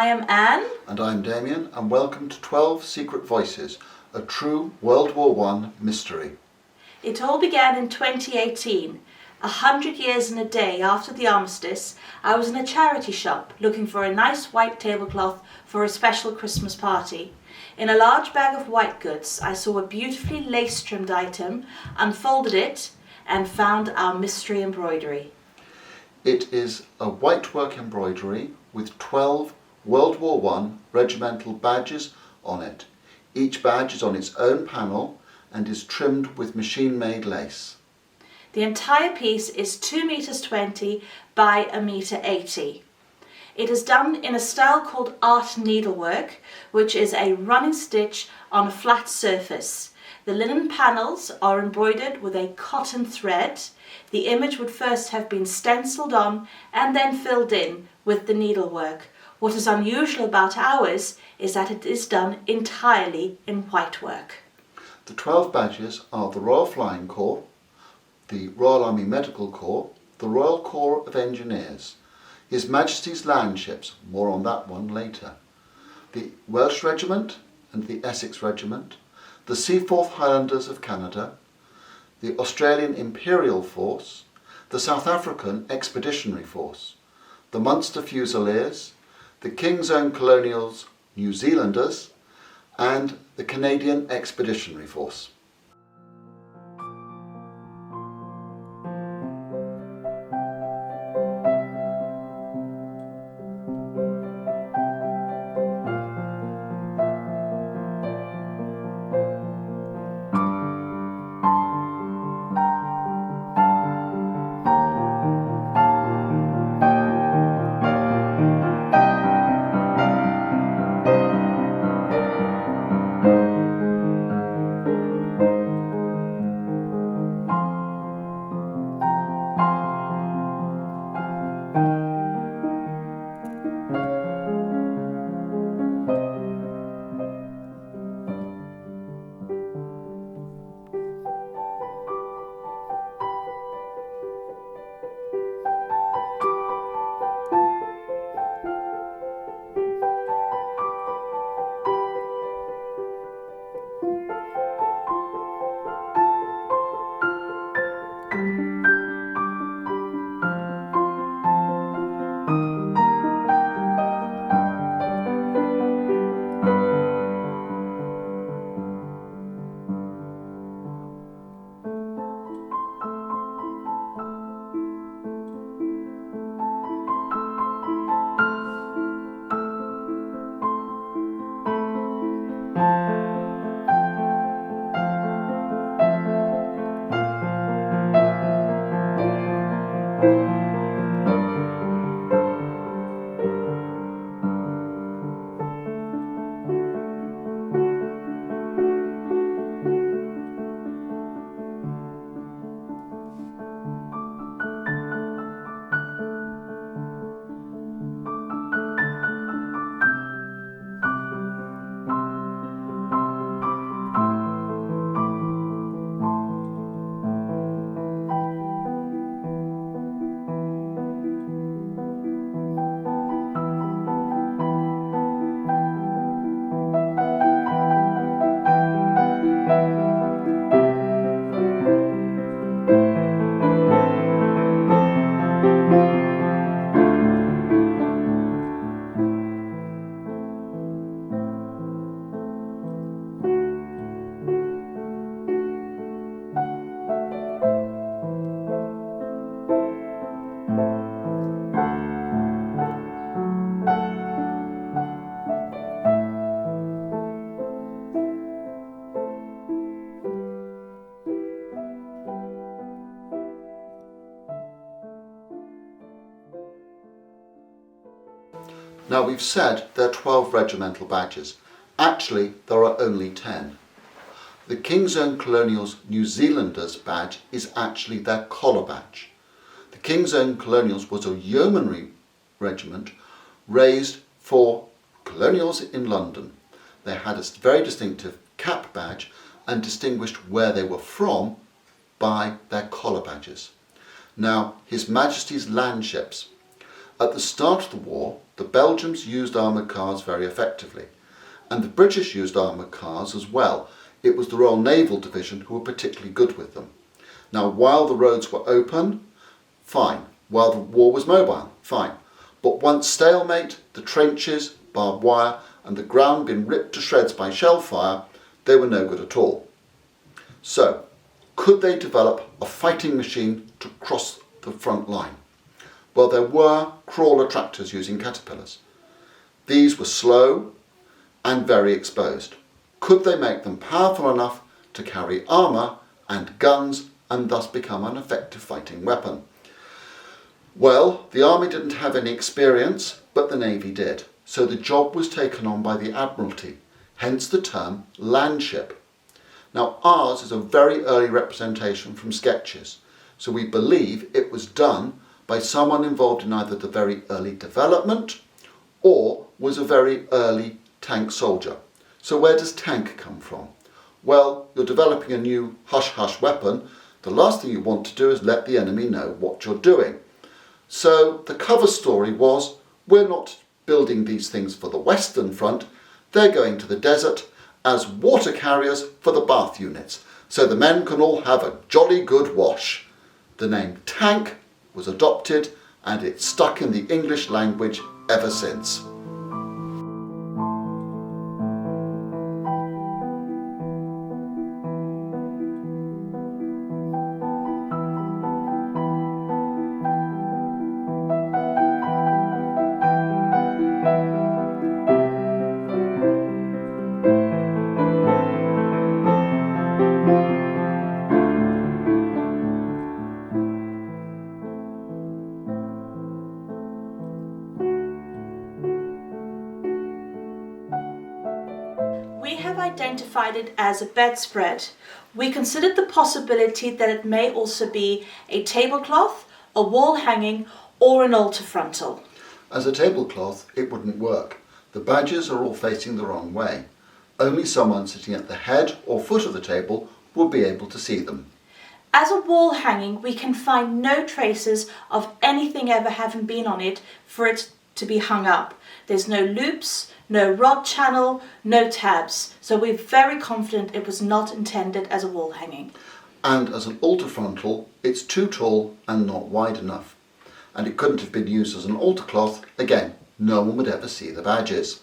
I am Anne. And I'm Damien, and welcome to 12 Secret Voices, a true World War I mystery. It all began in 2018. 100 years and a day after the armistice, I was in a charity shop looking for a nice white tablecloth for a special Christmas party. In a large bag of white goods, I saw a beautifully lace-trimmed item, unfolded it, and found our mystery embroidery. It is a whitework embroidery with 12 World War I regimental badges on it. Each badge is on its own panel and is trimmed with machine-made lace. The entire piece is 2 meters 20 by 1 meter 80. It is done in a style called art needlework, which is a running stitch on a flat surface. The linen panels are embroidered with a cotton thread. The image would first have been stenciled on and then filled in with the needlework. What is unusual about ours is that it is done entirely in whitework. The 12 badges are the Royal Flying Corps, the Royal Army Medical Corps, the Royal Corps of Engineers, His Majesty's Landships, more on that one later, the Welsh Regiment and the Essex Regiment, the Seaforth Highlanders of Canada, the Australian Imperial Force, the South African Expeditionary Force, the Munster Fusiliers, the King's Own Colonials New Zealanders, and the Canadian Expeditionary Force. Now we've said there are 12 regimental badges. Actually, there are only 10. The King's Own Colonials New Zealanders badge is actually their collar badge. The King's Own Colonials was a yeomanry regiment raised for colonials in London. They had a very distinctive cap badge and distinguished where they were from by their collar badges. Now, His Majesty's Landships. At the start of the war, the Belgians used armoured cars very effectively, and the British used armoured cars as well. It was the Royal Naval Division who were particularly good with them. Now, while the roads were open, fine. While the war was mobile, fine. But once stalemate, the trenches, barbed wire and the ground being ripped to shreds by shell fire, they were no good at all. So, could they develop a fighting machine to cross the front line? Well, there were crawler tractors using caterpillars. These were slow and very exposed. Could they make them powerful enough to carry armour and guns and thus become an effective fighting weapon? Well, the army didn't have any experience, but the navy did. So the job was taken on by the Admiralty, hence the term landship. Now, ours is a very early representation from sketches, so we believe it was done by someone involved in either the very early development or was a very early tank soldier. So where does tank come from? Well, you're developing a new hush-hush weapon. The last thing you want to do is let the enemy know what you're doing. So the cover story was, we're not building these things for the Western Front, they're going to the desert as water carriers for the bath units, so the men can all have a jolly good wash. The name tank was adopted and it's stuck in the English language ever since. We have identified it as a bedspread. We considered the possibility that it may also be a tablecloth, a wall hanging or an altar frontal. As a tablecloth, it wouldn't work. The badges are all facing the wrong way. Only someone sitting at the head or foot of the table will be able to see them. As a wall hanging, we can find no traces of anything ever having been on it for it to be hung up. There's no loops, no rod channel, no tabs, so we're very confident it was not intended as a wall hanging. And as an altar frontal, it's too tall and not wide enough. And it couldn't have been used as an altar cloth. Again, no one would ever see the badges.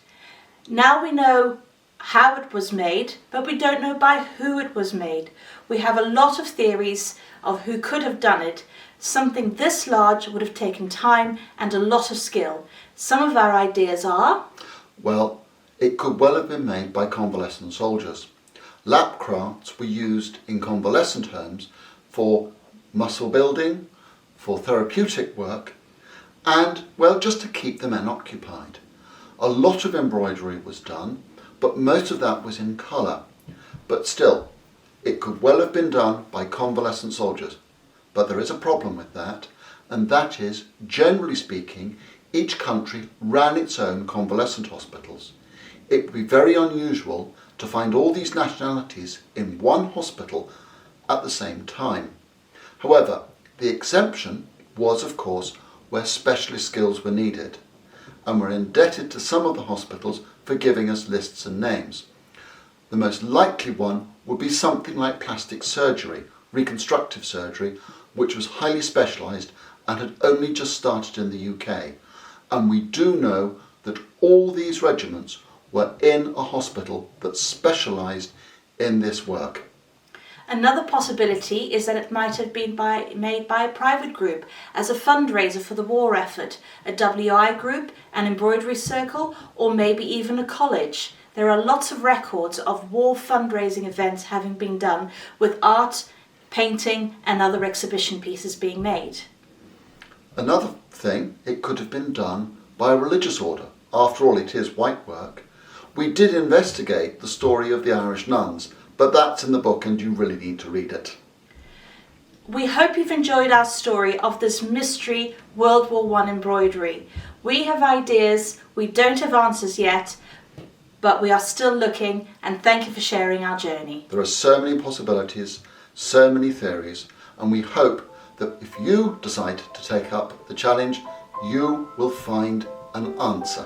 Now we know how it was made, but we don't know by who it was made. We have a lot of theories of who could have done it. Something this large would have taken time and a lot of skill. Some of our ideas are... Well, it could well have been made by convalescent soldiers. Lap crafts were used in convalescent homes for muscle building, for therapeutic work, and, well, just to keep the men occupied. A lot of embroidery was done, but most of that was in colour. But still, it could well have been done by convalescent soldiers. But there is a problem with that, and that is, generally speaking, each country ran its own convalescent hospitals. It would be very unusual to find all these nationalities in one hospital at the same time. However, the exception was, of course, where specialist skills were needed, and we're indebted to some of the hospitals for giving us lists and names. The most likely one would be something like plastic surgery, reconstructive surgery, which was highly specialised and had only just started in the UK. And we do know that all these regiments were in a hospital that specialised in this work. Another possibility is that it might have been made by a private group as a fundraiser for the war effort, a WI group, an embroidery circle, or maybe even a college. There are lots of records of war fundraising events having been done with art, painting and other exhibition pieces being made. Another thing, it could have been done by a religious order. After all, it is white work. We did investigate the story of the Irish nuns, but that's in the book and you really need to read it. We hope you've enjoyed our story of this mystery World War I embroidery. We have ideas, we don't have answers yet, but we are still looking, and thank you for sharing our journey. There are so many possibilities, so many theories, and we hope that if you decide to take up the challenge, you will find an answer.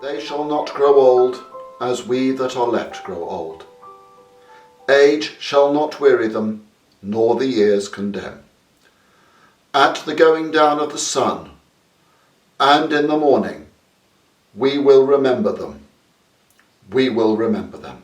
They shall not grow old, as we that are left grow old. Age shall not weary them, nor the years condemn. At the going down of the sun, and in the morning, we will remember them. We will remember them.